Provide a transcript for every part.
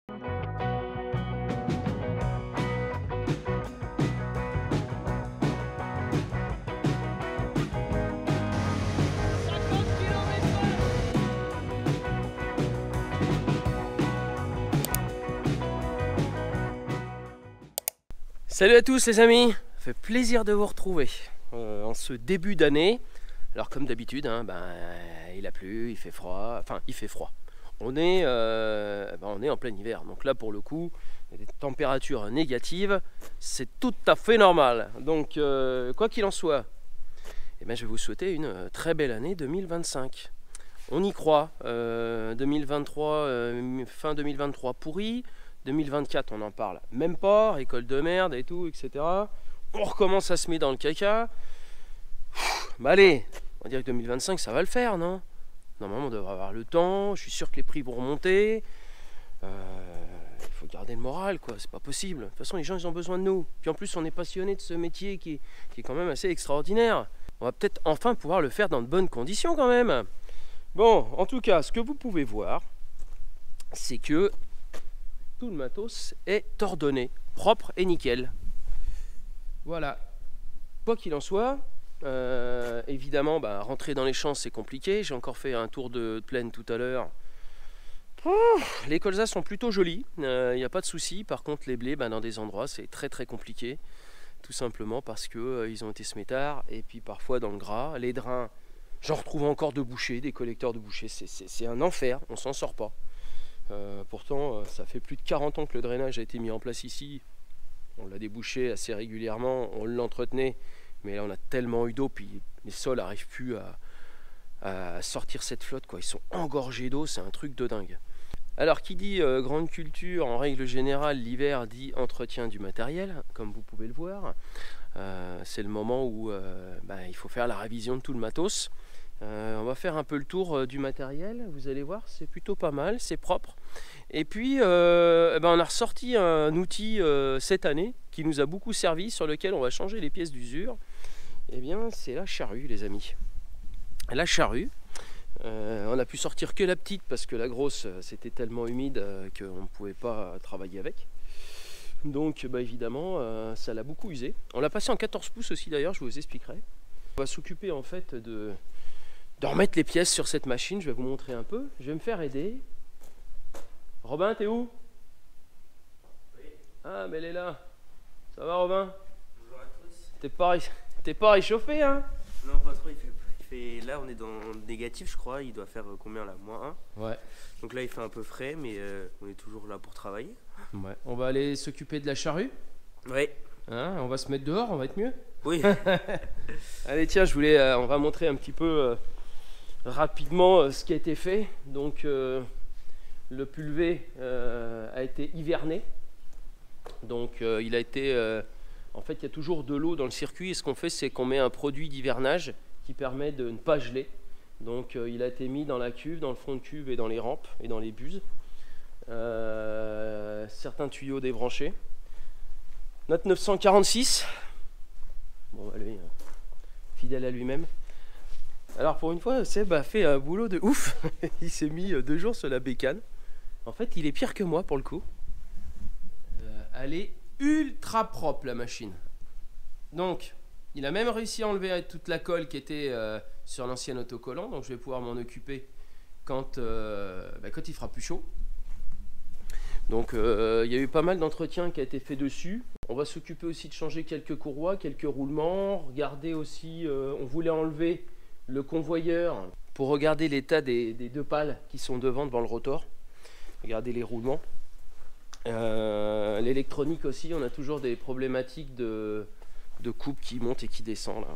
Salut à tous les amis, ça fait plaisir de vous retrouver en ce début d'année. Alors comme d'habitude, il a plu, il fait froid, enfin il fait froid. On est en plein hiver, donc là pour le coup, il y a des températures négatives, c'est tout à fait normal. Donc quoi qu'il en soit, je vais vous souhaiter une très belle année 2025. On y croit, 2023, fin 2023 pourri. 2024 on n'en parle même pas, école de merde et tout, etc. On recommence à se mettre dans le caca. Allez, on va dire que 2025 ça va le faire, non? Normalement on devrait avoir le temps, je suis sûr que les prix vont remonter. Il faut garder le moral, quoi, c'est pas possible. De toute façon les gens ils ont besoin de nous. Puis en plus on est passionné de ce métier qui est quand même assez extraordinaire. On va peut-être enfin pouvoir le faire dans de bonnes conditions quand même. Bon, en tout cas, ce que vous pouvez voir, c'est que tout le matos est ordonné, propre et nickel. Voilà. Quoi qu'il en soit, évidemment, rentrer dans les champs c'est compliqué. J'ai encore fait un tour de plaine tout à l'heure. Les colzas sont plutôt jolis, il n'y a pas de souci. Par contre, les blés, dans des endroits, c'est très très compliqué. Tout simplement parce que ils ont été semés tard. Et puis parfois dans le gras, les drains, j'en retrouve encore de bouchées, des collecteurs de bouchées. C'est un enfer, on s'en sort pas. Pourtant ça fait plus de 40 ans que le drainage a été mis en place ici. On l'a débouché assez régulièrement, on l'entretenait, mais là on a tellement eu d'eau, puis les sols n'arrivent plus à sortir cette flotte, quoi. Ils sont engorgés d'eau, c'est un truc de dingue. Alors qui dit grande culture, en règle générale l'hiver dit entretien du matériel, comme vous pouvez le voir. C'est le moment où il faut faire la révision de tout le matos. On va faire un peu le tour du matériel, vous allez voir, c'est plutôt pas mal, c'est propre. Et puis on a ressorti un outil cette année qui nous a beaucoup servi, sur lequel on va changer les pièces d'usure. Et bien c'est la charrue les amis. La charrue, on a pu sortir que la petite parce que la grosse c'était tellement humide qu'on ne pouvait pas travailler avec. Donc évidemment ça l'a beaucoup usé. On l'a passé en 14 pouces aussi d'ailleurs, je vous expliquerai. On va s'occuper en fait de remettre les pièces sur cette machine, je vais vous montrer un peu. Je vais me faire aider. Robin, t'es où? Oui. Ah, mais elle est là. Ça va, Robin? Bonjour à tous. T'es pas réchauffé, hein? Non, pas trop. Là, on est dans le négatif, je crois. Il doit faire combien là? -1. Ouais. Donc là, il fait un peu frais, mais on est toujours là pour travailler. Ouais. On va aller s'occuper de la charrue. Oui. Hein, on va se mettre dehors, on va être mieux. Oui. Allez, tiens, on va montrer un petit peu rapidement ce qui a été fait. Donc le pulvé a été hiverné. Donc il a été en fait il y a toujours de l'eau dans le circuit, et ce qu'on fait c'est qu'on met un produit d'hivernage qui permet de ne pas geler. Donc il a été mis dans la cuve, dans le fond de cuve et dans les rampes et dans les buses. Certains tuyaux débranchés. Notre 946, bon allez, fidèle à lui-même. Alors pour une fois, Seb a fait un boulot de ouf. Il s'est mis 2 jours sur la bécane. En fait, il est pire que moi pour le coup. Elle est ultra propre la machine. Donc, il a même réussi à enlever toute la colle qui était sur l'ancien autocollant. Donc je vais pouvoir m'en occuper quand il fera plus chaud. Donc il y a eu pas mal d'entretien qui a été fait dessus. On va s'occuper aussi de changer quelques courroies, quelques roulements. Regardez aussi, on voulait enlever le convoyeur pour regarder l'état des 2 pales qui sont devant le rotor. Regardez les roulements. L'électronique aussi, on a toujours des problématiques de coupe qui monte et qui descend là.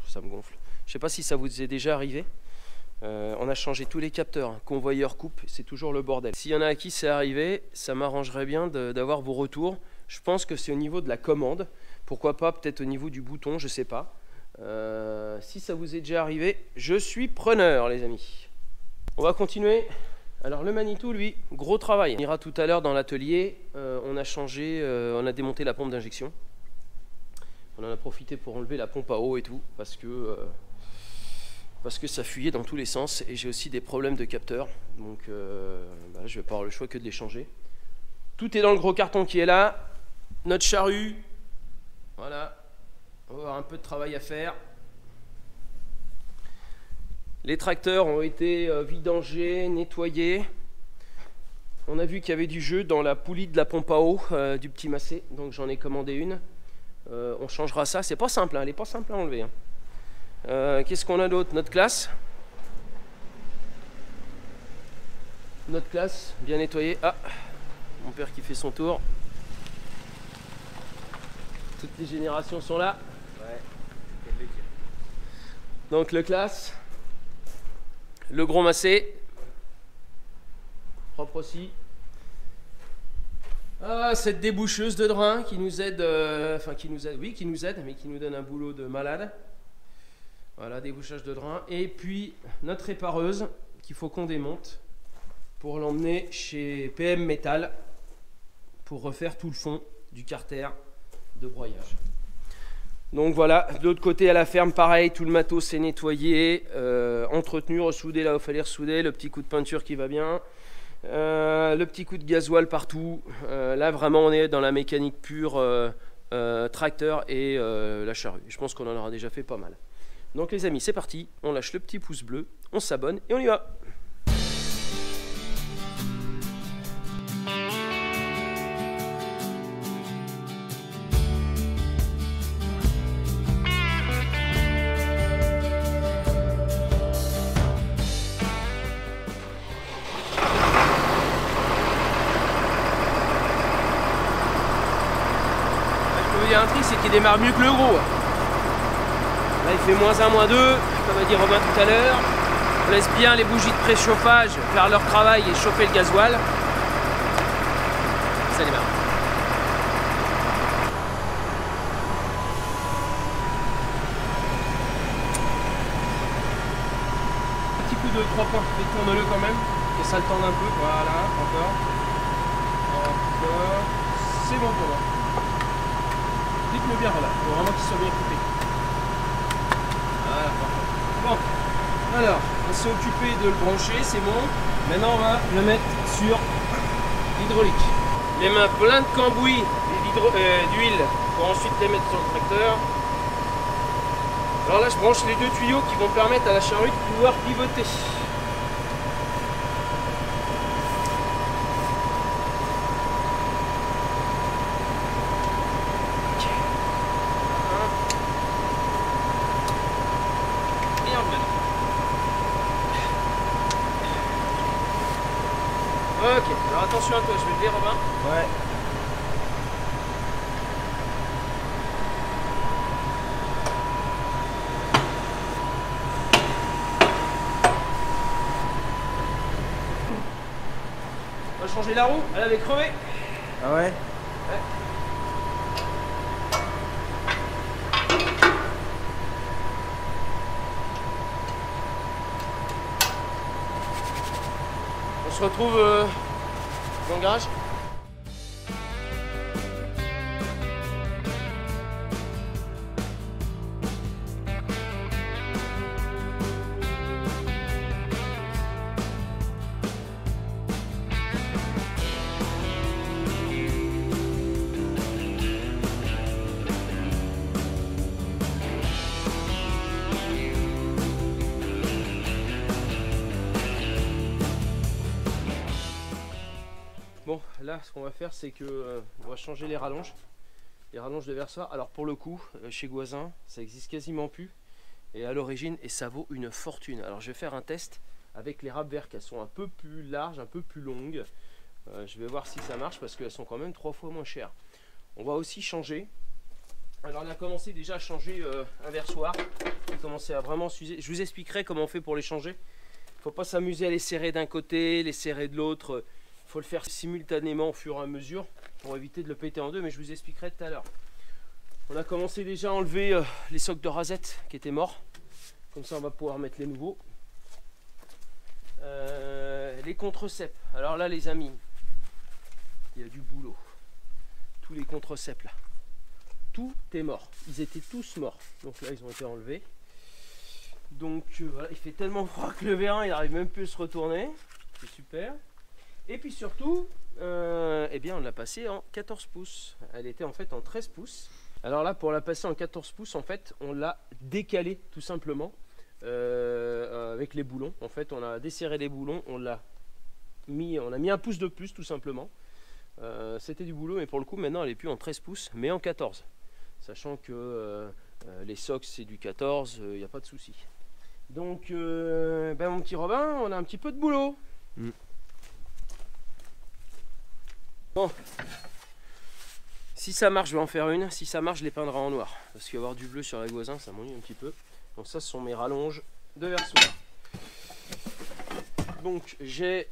Ça me gonfle. Je ne sais pas si ça vous est déjà arrivé. On a changé tous les capteurs, convoyeur, coupe, c'est toujours le bordel. S'il y en a à qui c'est arrivé, ça m'arrangerait bien d'avoir vos retours. Je pense que c'est au niveau de la commande. Pourquoi pas peut-être au niveau du bouton, je sais pas. Si ça vous est déjà arrivé, je suis preneur les amis. On va continuer. Alors le Manitou lui, gros travail. On ira tout à l'heure dans l'atelier, on a démonté la pompe d'injection. On en a profité pour enlever la pompe à eau et tout, parce que ça fuyait dans tous les sens, et j'ai aussi des problèmes de capteur, donc je vais pas avoir le choix que de les changer. Tout est dans le gros carton qui est là. Notre charrue. Voilà. On va avoir un peu de travail à faire. Les tracteurs ont été vidangés, nettoyés. On a vu qu'il y avait du jeu dans la poulie de la pompe à eau du petit Massey. Donc j'en ai commandé une. On changera ça. C'est pas simple, hein. Elle n'est pas simple à enlever. Hein. Qu'est-ce qu'on a d'autre? Notre classe. Notre classe, bien nettoyée. Ah, mon père qui fait son tour. Toutes les générations sont là. Ouais. Donc le classe. Le gros Massey. Propre aussi. Ah, cette déboucheuse de drain qui nous aide, enfin qui nous aide, oui, qui nous aide, mais qui nous donne un boulot de malade. Voilà, débouchage de drain. Et puis notre répareuse qu'il faut qu'on démonte pour l'emmener chez PM Metal pour refaire tout le fond du carter de broyage. Donc voilà, de l'autre côté à la ferme, pareil, tout le matos est nettoyé, entretenu, ressoudé là où il fallait ressouder, le petit coup de peinture qui va bien, le petit coup de gasoil partout. Là vraiment on est dans la mécanique pure, tracteur et la charrue. Je pense qu'on en aura déjà fait pas mal. Donc les amis, c'est parti, on lâche le petit pouce bleu, on s'abonne et on y va. Il y a un truc, c'est qu'il démarre mieux que le gros. Là il fait -1, -2, comme a dit Robin tout à l'heure. On laisse bien les bougies de préchauffage faire leur travail et chauffer le gasoil. Ça démarre. Petit coup de 3 points, détourne-le quand même, que ça le tende un peu. Voilà, encore. Encore. C'est bon pour moi. Dites-le bien, voilà, il faut vraiment qu'il soit bien coupé. Voilà, parfait. Bon, alors, on s'est occupé de le brancher, c'est bon. Maintenant, on va le mettre sur l'hydraulique. Les mains pleines de cambouis d'huile pour ensuite les mettre sur le tracteur. Alors là, je branche les 2 tuyaux qui vont permettre à la charrue de pouvoir pivoter. Ok, alors attention à toi, je vais lever Robin. Ouais. On va changer la roue, elle avait crevé. Ah ouais? Ouais. On se retrouve dans le garage. Bon, là, ce qu'on va faire, c'est que on va changer les rallonges de versoir. Alors pour le coup, chez Goisin, ça existe quasiment plus, et à l'origine, et ça vaut une fortune. Alors je vais faire un test avec les râpes vertes, elles sont un peu plus larges, un peu plus longues. Je vais voir si ça marche parce qu'elles sont quand même 3 fois moins chères. On va aussi changer. Alors on a commencé déjà à changer un versoir. On a commencé à vraiment s'user. Je vous expliquerai comment on fait pour les changer. Il ne faut pas s'amuser à les serrer d'un côté, les serrer de l'autre. Il faut le faire simultanément au fur et à mesure pour éviter de le péter en deux, mais je vous expliquerai tout à l'heure. On a commencé déjà à enlever les socles de rasette qui étaient morts. Comme ça on va pouvoir mettre les nouveaux. Les contrecepts. Alors là les amis, il y a du boulot. Tous les contrecepts là. Tout est mort. Ils étaient tous morts. Donc là ils ont été enlevés. Donc voilà, il fait tellement froid que le vérin il n'arrive même plus à se retourner. C'est super. Et puis surtout, Eh bien on l'a passée en 14 pouces. Elle était en fait en 13 pouces. Alors là, pour la passer en 14 pouces, en fait, on l'a décalée tout simplement avec les boulons. En fait, on a desserré les boulons, on a mis un pouce de plus tout simplement. C'était du boulot, mais pour le coup, maintenant, elle est plus en 13 pouces, mais en 14. Sachant que les socks, c'est du 14, il n'y a pas de souci. Donc, mon petit Robin, on a un petit peu de boulot. Bon. Si ça marche, je vais en faire une. Si ça marche, je les peindrai en noir. Parce qu'avoir du bleu sur la voisin, ça m'ennuie un petit peu. Donc ça, ce sont mes rallonges de versoir. Donc j'ai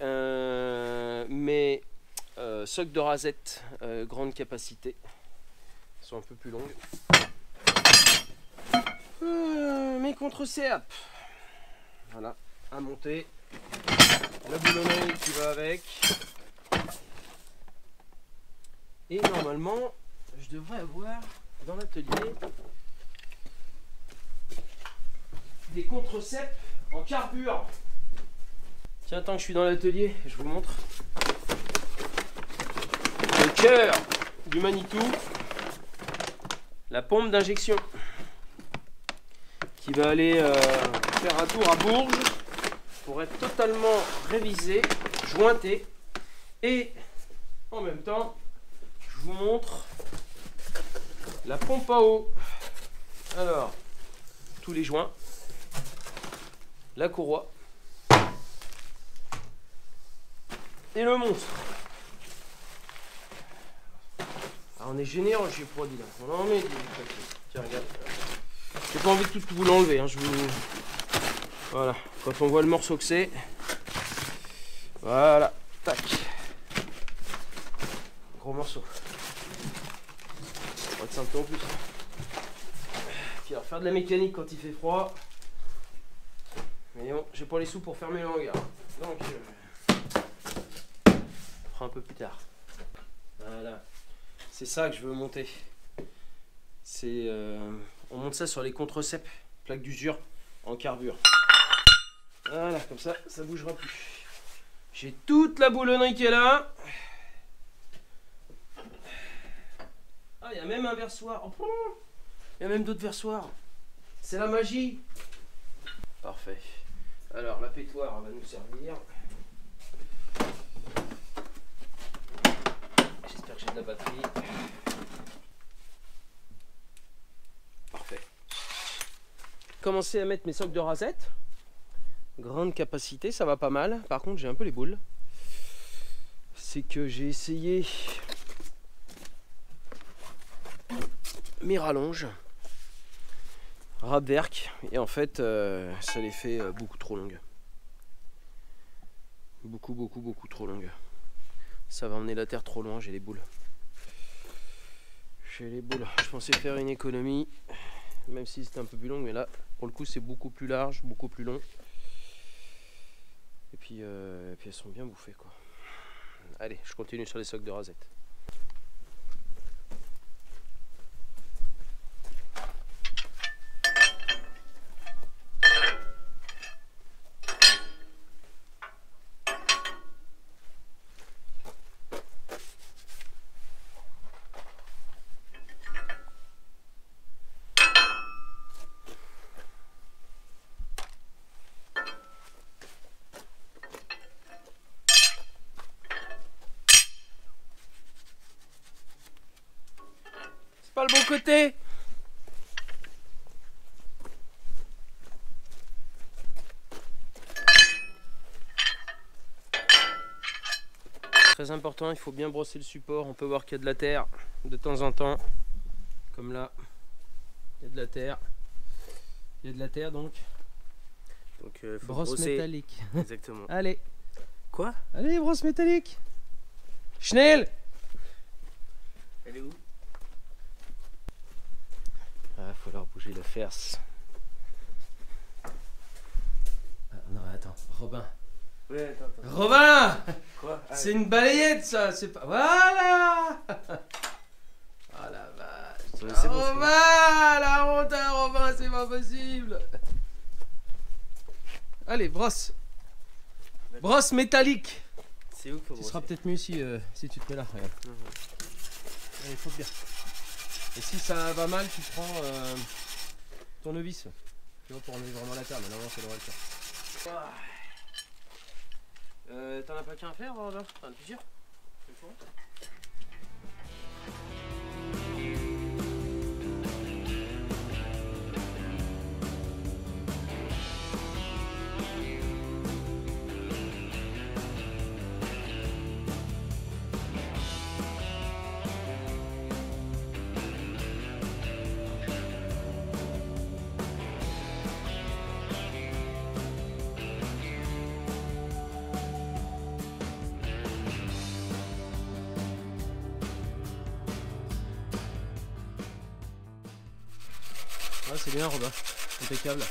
mes socks de rasette grande capacité. Ils sont un peu plus longues. Mes contre-CAP. Voilà, à monter. La boulonnerie qui va avec. Et normalement, je devrais avoir dans l'atelier des contre-cèpes en carbure. Tiens, tant que je suis dans l'atelier, je vous montre le cœur du Manitou, la pompe d'injection qui va aller faire un tour à Bourges pour être totalement révisée, jointée, et en même temps je vous montre la pompe à eau. Alors, tous les joints, la courroie et le monstre. Alors, on est généreux chez Produit là. On en met des paquets. Tiens, regarde. J'ai pas envie de tout vous l'enlever. Hein. Voilà. Quand on voit le morceau que c'est. Voilà. Tac. Gros morceau. Pas de simple en plus. Puis alors, faire de la mécanique quand il fait froid. Mais bon, j'ai pas les sous pour fermer le hangar. Donc, on fera un peu plus tard. Voilà. C'est ça que je veux monter. C'est on monte ça sur les contre-cèpes, plaques d'usure en carbure. Voilà, comme ça, ça bougera plus. J'ai toute la boulonnerie qui est là. Ah, il y a même un versoir. Oh, il y a même d'autres versoirs. C'est la magie. Parfait. Alors, la pétoire va nous servir. J'espère que j'ai de la batterie. Parfait. Commencer à mettre mes socks de rasette. Grande capacité, ça va pas mal. Par contre, j'ai un peu les boules. C'est que j'ai essayé mes rallonges Rabwerk et en fait ça les fait beaucoup trop longues. Beaucoup trop longues. Ça va emmener la terre trop loin, j'ai les boules. J'ai les boules. Je pensais faire une économie, même si c'était un peu plus long, mais là pour le coup c'est beaucoup plus large, beaucoup plus long. Et puis elles sont bien bouffées quoi. Allez, je continue sur les socks de rasette. Pas le bon côté. Très important, il faut bien brosser le support. On peut voir qu'il y a de la terre de temps en temps, comme là. Il y a de la terre. Il y a de la terre donc. Donc faut brosse brosser. métallique. Exactement. Allez. Quoi? Allez, brosse métallique. Schnell. Elle est où? Ah, faut leur bouger le ferse. Ah, non, attends, Robin. Ouais, attends. Robin! Quoi? Ah, C'est une balayette ça, c'est pas. Voilà! Ah la vache! Ouais, c'est bon, c'est bon. Robin! La honte à Robin, c'est pas possible! Allez, brosse! Brosse métallique! C'est où qu'il faut Ce sera brosser? peut-être mieux si tu te mets là. Regarde. Allez, faut bien. Et si ça va mal, tu prends tournevis. Tu vois, pour enlever vraiment la terre, mais normalement ça devrait le faire. T'en as pas qu'un à faire là? T'en as plusieurs? Ouais, c'est bien, Robin. Impeccable.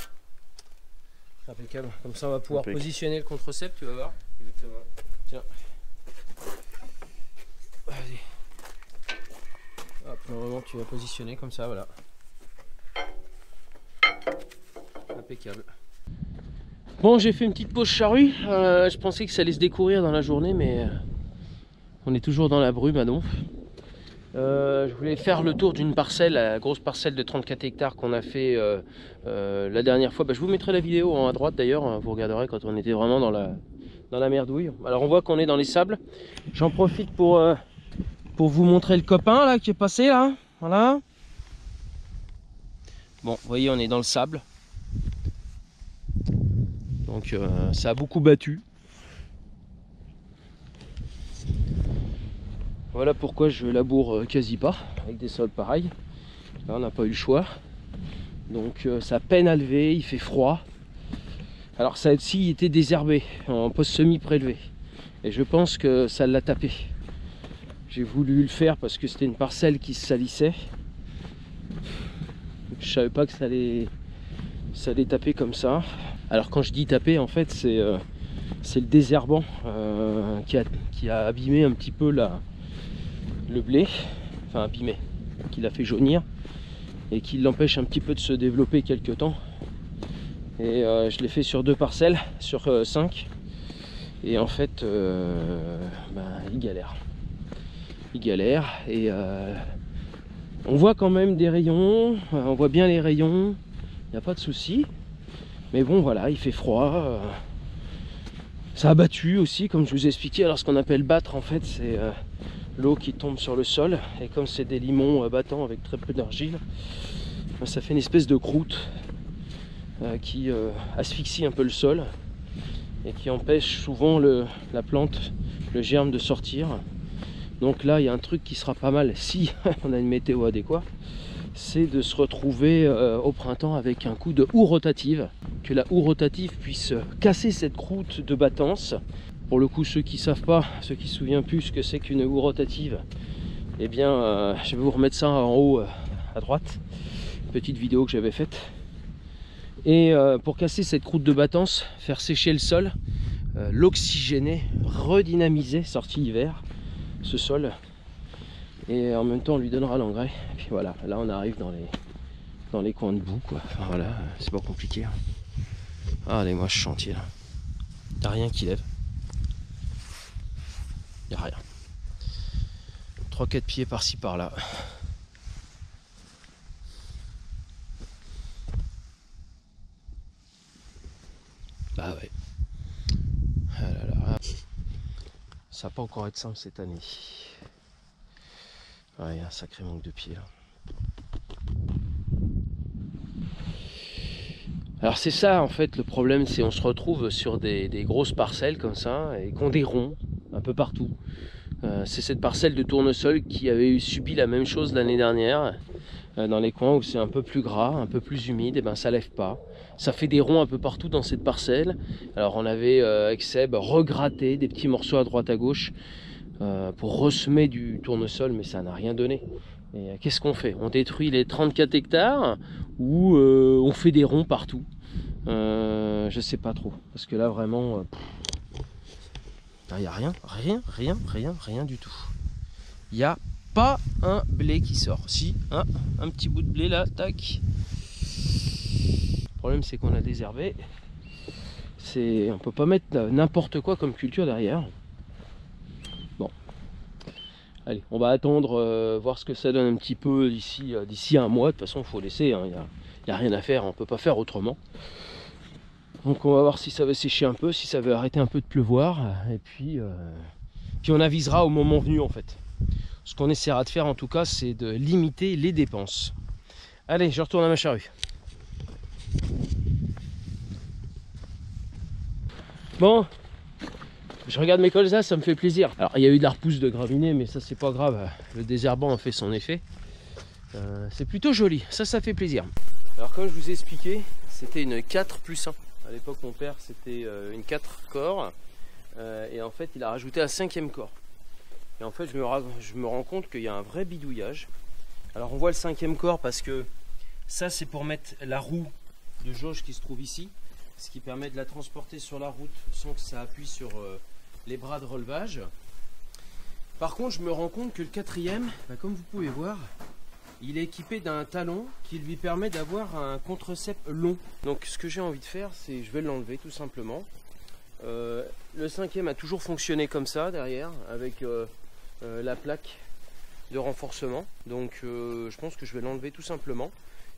Impeccable. Comme ça, on va pouvoir positionner le contre-cep, tu vas voir. Exactement. Tiens. Vas-y. Hop, normalement, tu vas positionner comme ça, voilà. Impeccable. Bon, j'ai fait une petite pause charrue. Je pensais que ça allait se découvrir dans la journée, mais on est toujours dans la brume à Donf. Je voulais faire le tour d'une parcelle, la grosse parcelle de 34 hectares qu'on a fait la dernière fois. Je vous mettrai la vidéo à droite d'ailleurs, vous regarderez quand on était vraiment dans la merdouille. Alors on voit qu'on est dans les sables. J'en profite pour vous montrer le copain là qui est passé là. Voilà. Bon, vous voyez, on est dans le sable. Donc ça a beaucoup battu. Voilà pourquoi je laboure quasi pas avec des sols pareils. Là on n'a pas eu le choix. Donc ça peine à lever, il fait froid. Alors ça aussi était désherbé, en post semi prélevé. Et je pense que ça l'a tapé. J'ai voulu le faire parce que c'était une parcelle qui se salissait. Je savais pas que ça allait taper comme ça. Alors quand je dis taper, en fait c'est le désherbant qui a abîmé un petit peu le blé, enfin abîmé, qui l'a fait jaunir et qui l'empêche un petit peu de se développer quelques temps. Et je l'ai fait sur 2 parcelles sur 5 et en fait il galère et on voit quand même des rayons, on voit bien les rayons, il n'y a pas de souci, mais bon voilà, il fait froid. Ça a battu aussi, comme je vous ai expliqué. Alors ce qu'on appelle battre, en fait, c'est l'eau qui tombe sur le sol, et comme c'est des limons battants avec très peu d'argile, ça fait une espèce de croûte qui asphyxie un peu le sol et qui empêche souvent la plante, le germe de sortir. Donc là il y a un truc qui sera pas mal si on a une météo adéquate, c'est de se retrouver au printemps avec un coup de houe rotative, que la houe rotative puisse casser cette croûte de battance. Pour le coup, ceux qui savent pas, ceux qui se souviennent plus ce que c'est qu'une houe rotative, eh bien je vais vous remettre ça en haut à droite, petite vidéo que j'avais faite. Et pour casser cette croûte de battance, faire sécher le sol, l'oxygéner, redynamiser, sortie hiver, ce sol, et en même temps on lui donnera l'engrais. Et puis voilà, là on arrive dans les coins de boue quoi. Enfin, voilà, c'est pas compliqué. Ah, allez, moi je chantier là, t'as rien qui lève, y a rien. 3-4 pieds par-ci par-là. Bah ouais. Ah là là. Ça va pas encore être simple cette année. Ouais, il y a un sacré manque de pieds là. Alors c'est ça en fait le problème, c'est on se retrouve sur des grosses parcelles comme ça et qu'on des ronds un peu partout. C'est cette parcelle de tournesol qui avait subi la même chose l'année dernière. Dans les coins où c'est un peu plus gras, un peu plus humide, et ben ça lève pas. Ça fait des ronds un peu partout dans cette parcelle. Alors on avait avec Seb regratté des petits morceaux à droite à gauche pour ressemer du tournesol, mais ça n'a rien donné. Et qu'est-ce qu'on fait? On détruit les 34 hectares ou on fait des ronds partout? Je sais pas trop, parce que là vraiment il n'y a rien du tout. Il n'y a pas un blé qui sort. Si, un petit bout de blé là, tac. Le problème c'est qu'on a désherbé. On peut pas mettre n'importe quoi comme culture derrière. Allez, on va attendre, voir ce que ça donne un petit peu d'ici un mois. De toute façon, il faut laisser, hein, y a rien à faire, on peut pas faire autrement. Donc on va voir si ça va sécher un peu, si ça va arrêter un peu de pleuvoir. Et puis on avisera au moment venu en fait. Ce qu'on essaiera de faire en tout cas, c'est de limiter les dépenses. Allez, je retourne à ma charrue. Bon, je regarde mes colzas, ça me fait plaisir. Alors il y a eu de la repousse de graminées, mais ça c'est pas grave. Le désherbant a fait son effet. C'est plutôt joli, ça fait plaisir. Alors comme je vous ai expliqué, c'était une 4+1. À l'époque mon père c'était une 4 corps. Et en fait il a rajouté un 5e corps. Et en fait je me rends compte qu'il y a un vrai bidouillage. Alors on voit le 5e corps parce que ça c'est pour mettre la roue de jauge qui se trouve ici. Ce qui permet de la transporter sur la route sans que ça appuie sur les bras de relevage. Par contre je me rends compte que le 4e, comme vous pouvez voir, il est équipé d'un talon qui lui permet d'avoir un contre-cep long. Donc ce que j'ai envie de faire, c'est je vais l'enlever tout simplement. Le 5e a toujours fonctionné comme ça derrière, avec la plaque de renforcement. Donc je pense que je vais l'enlever tout simplement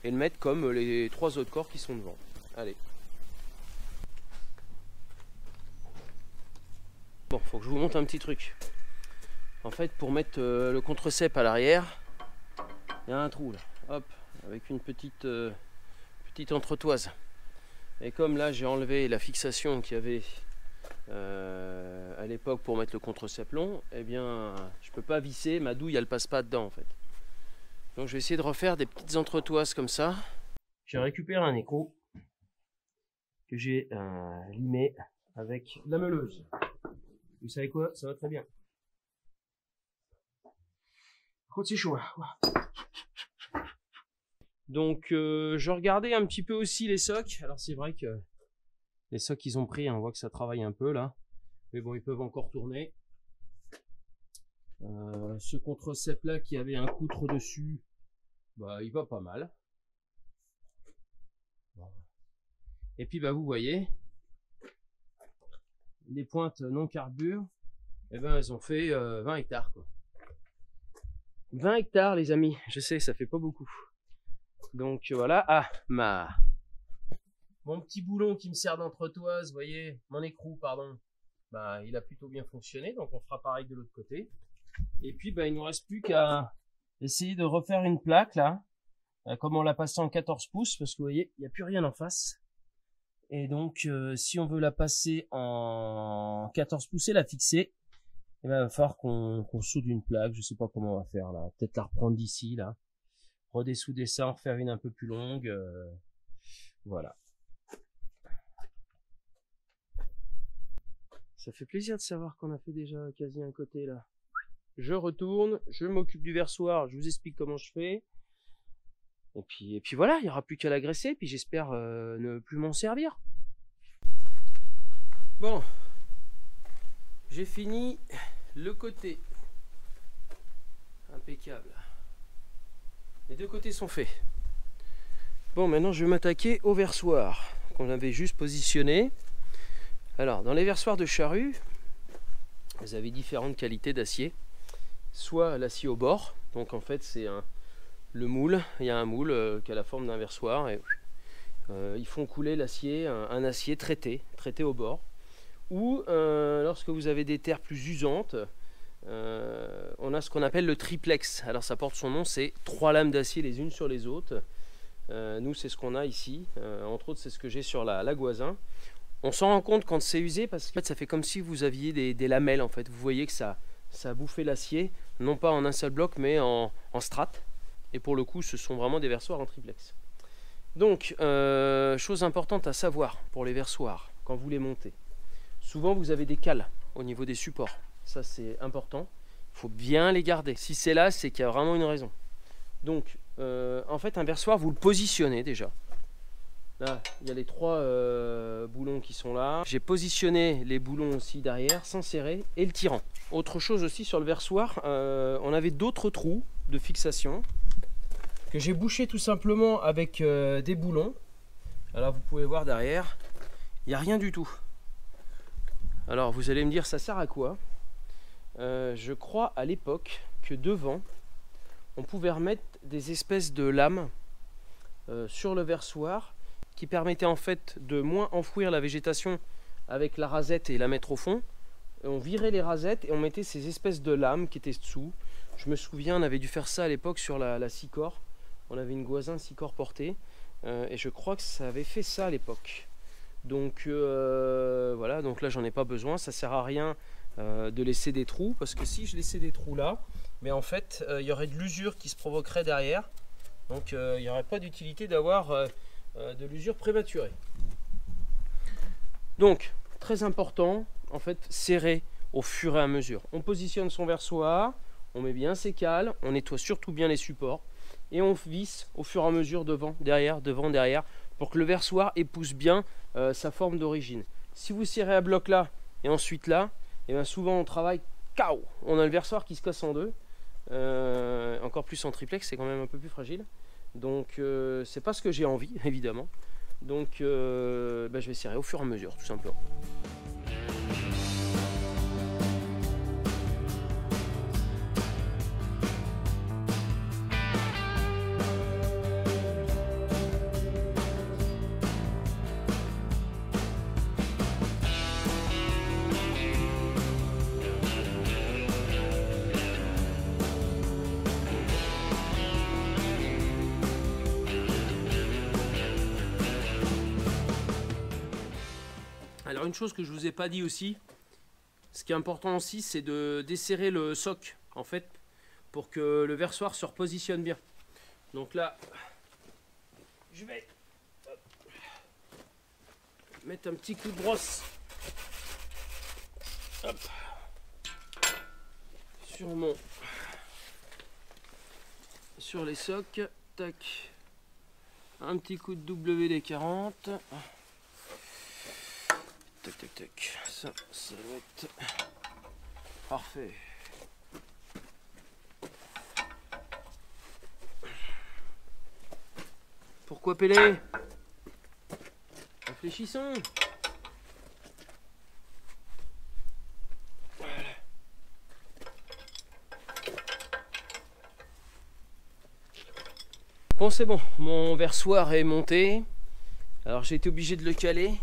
et le mettre comme les 3 autres corps qui sont devant. Allez. Bon, faut que je vous montre un petit truc. En fait, pour mettre le contre-cep à l'arrière, il y a un trou là, hop, avec une petite entretoise. Et comme là, j'ai enlevé la fixation qu'il y avait à l'époque pour mettre le contre-cep long, eh bien, je peux pas visser, ma douille, elle passe pas dedans en fait. Donc, je vais essayer de refaire des petites entretoises comme ça. J'ai récupéré un écrou que j'ai limé avec la meuleuse. Vous savez quoi? Ça va très bien. Par contre, c'est chaud là. Donc, je regardais un petit peu aussi les socs. Alors, c'est vrai que les socs ils ont pris, hein, on voit que ça travaille un peu là. Mais bon, ils peuvent encore tourner. Ce contre-cep là qui avait un coutre dessus, bah, il va pas mal. Et puis, bah, vous voyez, les pointes non carbure, eh ben elles ont fait 20 hectares quoi. 20 hectares les amis, je sais ça fait pas beaucoup. Donc voilà, mon petit boulon qui me sert d'entretoise, vous voyez, mon écrou pardon, bah il a plutôt bien fonctionné, donc on fera pareil de l'autre côté. Et puis bah il nous reste plus qu'à essayer de refaire une plaque là, comme on l'a passé en 14 pouces, parce que vous voyez, il n'y a plus rien en face. Et donc, si on veut la passer en 14 pouces et la fixer, il va falloir qu'on soude une plaque. Je sais pas comment on va faire là. Peut-être la reprendre d'ici là. Redessouder ça, en refaire une un peu plus longue. Voilà. Ça fait plaisir de savoir qu'on a fait déjà quasi un côté là. Je retourne, je m'occupe du versoir, je vous explique comment je fais. Et puis voilà, il n'y aura plus qu'à l'agresser, puis j'espère ne plus m'en servir. Bon, j'ai fini le côté. Impeccable. Les deux côtés sont faits. Bon, maintenant je vais m'attaquer au versoir qu'on avait juste positionné. Alors, dans les versoirs de charrue, vous avez différentes qualités d'acier. Soit l'acier au bord, donc en fait c'est le moule, il y a un moule qui a la forme d'un versoir et ils font couler l'acier, un acier traité au bord. Ou lorsque vous avez des terres plus usantes, on a ce qu'on appelle le triplex. Alors ça porte son nom, c'est 3 lames d'acier les unes sur les autres. Nous c'est ce qu'on a ici, entre autres c'est ce que j'ai sur la Goisin. On s'en rend compte quand c'est usé parce que en fait, ça fait comme si vous aviez des lamelles en fait. Vous voyez que ça a bouffé l'acier, non pas en un seul bloc mais en strates. Et pour le coup, ce sont vraiment des versoirs en triplex. Donc, chose importante à savoir pour les versoirs, quand vous les montez. Souvent, vous avez des cales au niveau des supports. Ça, c'est important. Il faut bien les garder. Si c'est là, c'est qu'il y a vraiment une raison. Donc, en fait, un versoir, vous le positionnez déjà. Là, il y a les 3 boulons qui sont là. J'ai positionné les boulons aussi derrière, sans serrer, et le tirant. Autre chose aussi sur le versoir, on avait d'autres trous de fixation que j'ai bouché tout simplement avec des boulons. Alors vous pouvez voir derrière, il n'y a rien du tout. Alors vous allez me dire ça sert à quoi? Je crois à l'époque que devant, on pouvait remettre des espèces de lames sur le versoir qui permettaient en fait de moins enfouir la végétation avec la rasette et la mettre au fond. Et on virait les rasettes et on mettait ces espèces de lames qui étaient dessous. Je me souviens, on avait dû faire ça à l'époque sur la Sicor. On avait une Goisin Sicor portée et je crois que ça avait fait ça à l'époque. Donc voilà, donc là j'en ai pas besoin, ça sert à rien de laisser des trous, parce que si je laissais des trous là, mais en fait il y aurait de l'usure qui se provoquerait derrière, donc il n'y aurait pas d'utilité d'avoir de l'usure prématurée. Donc très important, en fait, serrer au fur et à mesure. On positionne son versoir, on met bien ses cales, on nettoie surtout bien les supports et on visse au fur et à mesure devant, derrière, pour que le versoir épouse bien sa forme d'origine. Si vous serrez à bloc là et ensuite là, et bien souvent on travaille KO. On a le versoir qui se casse en deux, encore plus en triplex, c'est quand même un peu plus fragile. Donc c'est pas ce que j'ai envie, évidemment. Donc je vais serrer au fur et à mesure, tout simplement. Alors une chose que je vous ai pas dit aussi, ce qui est important aussi, c'est de desserrer le soc en fait pour que le versoir se repositionne bien. Donc là, je vais mettre un petit coup de brosse hop, sur les socs, tac, un petit coup de WD-40. Tac tac tac, ça va être parfait. Pourquoi peler? Réfléchissons. Voilà. Bon, c'est bon, mon versoir est monté. Alors j'ai été obligé de le caler.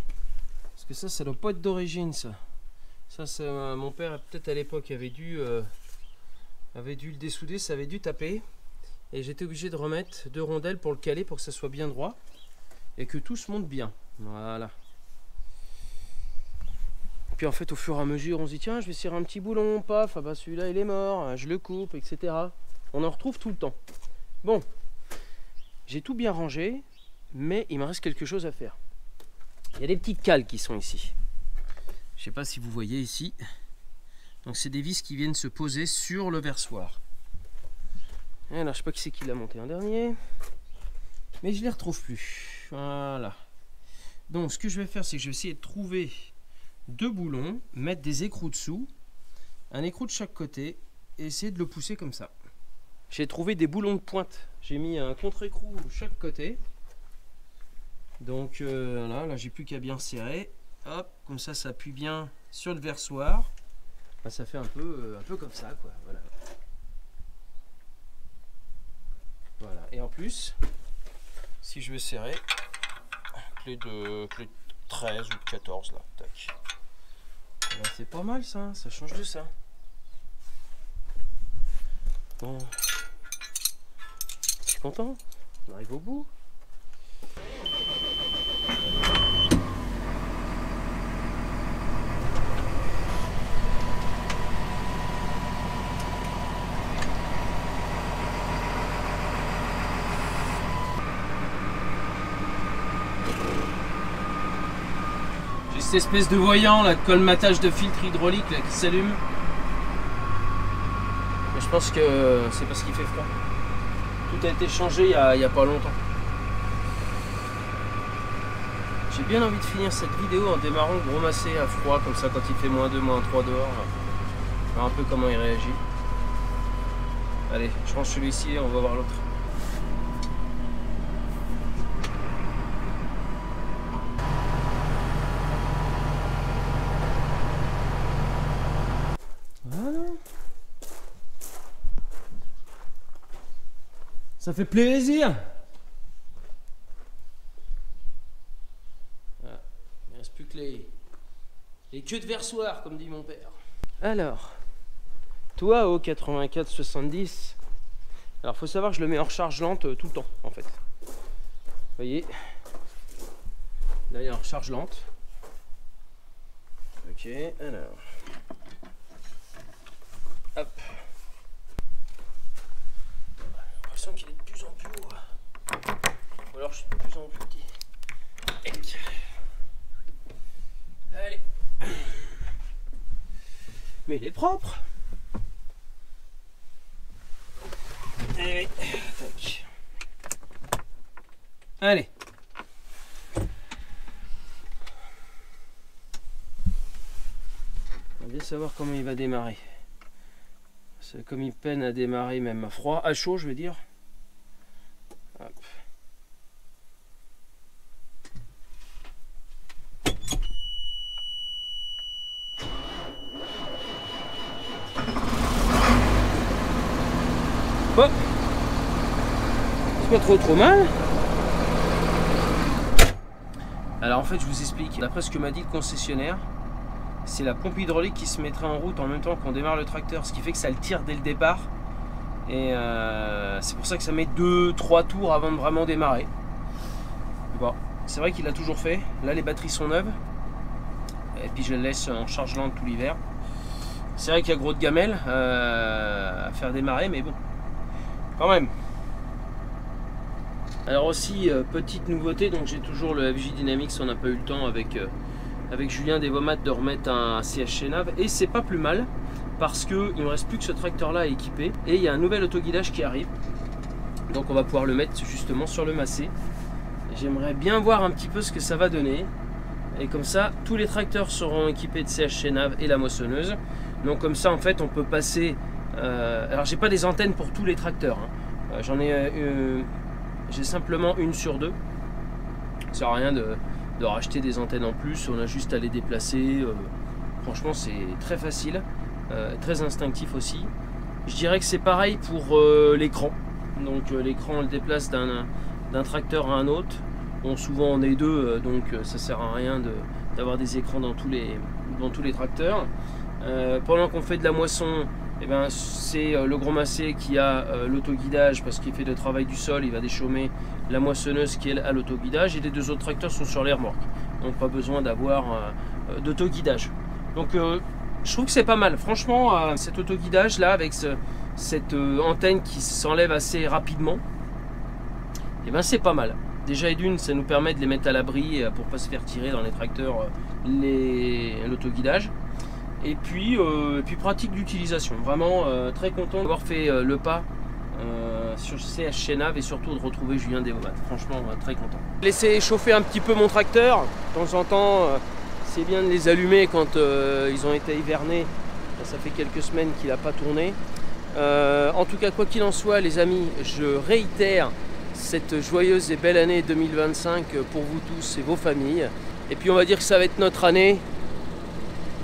Que ça doit pas être d'origine, ça c'est mon père peut-être à l'époque avait dû le dessouder, ça avait dû taper et j'étais obligé de remettre 2 rondelles pour le caler pour que ça soit bien droit et que tout se monte bien. Voilà. Puis en fait au fur et à mesure on se dit tiens je vais serrer un petit boulon, paf, ah bah celui-là il est mort, je le coupe, etc. On en retrouve tout le temps. Bon, j'ai tout bien rangé, mais il me reste quelque chose à faire. Il y a des petites cales qui sont ici. Je ne sais pas si vous voyez ici. Donc c'est des vis qui viennent se poser sur le versoir. Et alors je ne sais pas qui c'est qui l'a monté en dernier. Mais je ne les retrouve plus. Voilà. Donc ce que je vais faire, c'est que je vais essayer de trouver 2 boulons, mettre des écrous dessous, un écrou de chaque côté, et essayer de le pousser comme ça. J'ai trouvé des boulons de pointe. J'ai mis un contre-écrou de chaque côté. Donc là j'ai plus qu'à bien serrer, hop, comme ça appuie bien sur le versoir. Ben, ça fait un peu comme ça quoi, voilà. Voilà, et en plus, si je veux serrer, clé de 13 ou de 14 là, tac. Ben, c'est pas mal ça, ça change de ça. Bon, je suis content, on arrive au bout. Cette espèce de voyant là, de colmatage de filtre hydraulique là, qui s'allume. Mais je pense que c'est parce qu'il fait froid. Tout a été changé il y a pas longtemps. J'ai bien envie de finir cette vidéo en démarrant gros massé à froid comme ça quand il fait -2, -3 dehors. Voir un peu comment il réagit. Allez, je range celui-ci et on va voir l'autre. Voilà. Ça fait plaisir. Voilà. Il ne reste plus que les queues de versoir, comme dit mon père. Alors, toi au 84-70, alors faut savoir que je le mets en recharge lente tout le temps en fait. Vous voyez, là il est en recharge lente. Ok, alors. Hop. J'ai l'impression qu'il est de plus en plus haut. Ou alors je suis de plus en plus petit. Allez. Mais il est propre. Allez. Tac. Allez. On va bien savoir comment il va démarrer. Comme il peine à démarrer même à froid, à chaud je veux dire. Hop. Hop. C'est pas trop mal. Alors en fait je vous explique, d'après ce que m'a dit le concessionnaire, c'est la pompe hydraulique qui se mettrait en route en même temps qu'on démarre le tracteur, ce qui fait que ça le tire dès le départ. Et c'est pour ça que ça met 2-3 tours avant de vraiment démarrer. Bon, c'est vrai qu'il l'a toujours fait. Là les batteries sont neuves. Et puis je le laisse en charge lente tout l'hiver. C'est vrai qu'il y a gros de gamelle à faire démarrer, mais bon, quand même. Alors aussi, petite nouveauté, donc j'ai toujours le FJ Dynamics, on n'a pas eu le temps avec Julien Devomat de remettre un CHC Nav, et c'est pas plus mal parce qu'il ne me reste plus que ce tracteur là à équiper, et il y a un nouvel autoguidage qui arrive, donc on va pouvoir le mettre justement sur le Massey. J'aimerais bien voir un petit peu ce que ça va donner, et comme ça tous les tracteurs seront équipés de CHC Nav et la moissonneuse, donc comme ça en fait on peut passer, alors j'ai pas des antennes pour tous les tracteurs, hein. J'en ai j'ai simplement une sur deux. Ça sert à rien de racheter des antennes en plus, on a juste à les déplacer. Franchement c'est très facile, très instinctif aussi. Je dirais que c'est pareil pour l'écran. Donc l'écran on le déplace d'un tracteur à un autre. Bon, souvent on est deux, donc ça sert à rien d'avoir des écrans dans tous les tracteurs. Pendant qu'on fait de la moisson, eh ben, c'est le gros Massey qui a l'autoguidage parce qu'il fait le travail du sol, il va déchaumer la moissonneuse qui est à l'autoguidage, et les deux autres tracteurs sont sur les remorques, donc pas besoin d'avoir d'autoguidage. Donc je trouve que c'est pas mal, franchement, cet autoguidage là avec cette antenne qui s'enlève assez rapidement, et ben c'est pas mal. Déjà et d'une, ça nous permet de les mettre à l'abri pour pas se faire tirer dans les tracteurs l'autoguidage. Et puis pratique d'utilisation, vraiment très content d'avoir fait le pas sur CHC Nav et surtout de retrouver Julien Devomat, franchement très content. Laisser chauffer un petit peu mon tracteur, de temps en temps c'est bien de les allumer quand ils ont été hivernés, ça fait quelques semaines qu'il n'a pas tourné. En tout cas quoi qu'il en soit les amis, je réitère cette joyeuse et belle année 2025 pour vous tous et vos familles, et puis on va dire que ça va être notre année.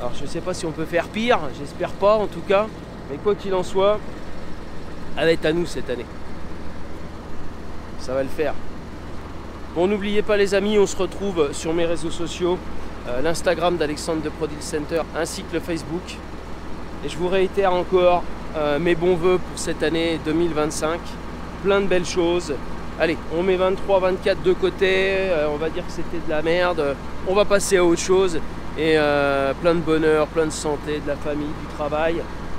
Alors je ne sais pas si on peut faire pire, j'espère pas en tout cas, mais quoi qu'il en soit, elle va être à nous cette année. Ça va le faire. Bon, n'oubliez pas les amis, on se retrouve sur mes réseaux sociaux, l'Instagram d'Alexandre de Pro Deal Center ainsi que le Facebook. Et je vous réitère encore mes bons voeux pour cette année 2025, plein de belles choses. Allez, on met 23-24 de côté, on va dire que c'était de la merde, on va passer à autre chose. Et plein de bonheur, plein de santé, de la famille, du travail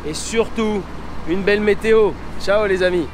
et surtout une belle météo. Ciao les amis.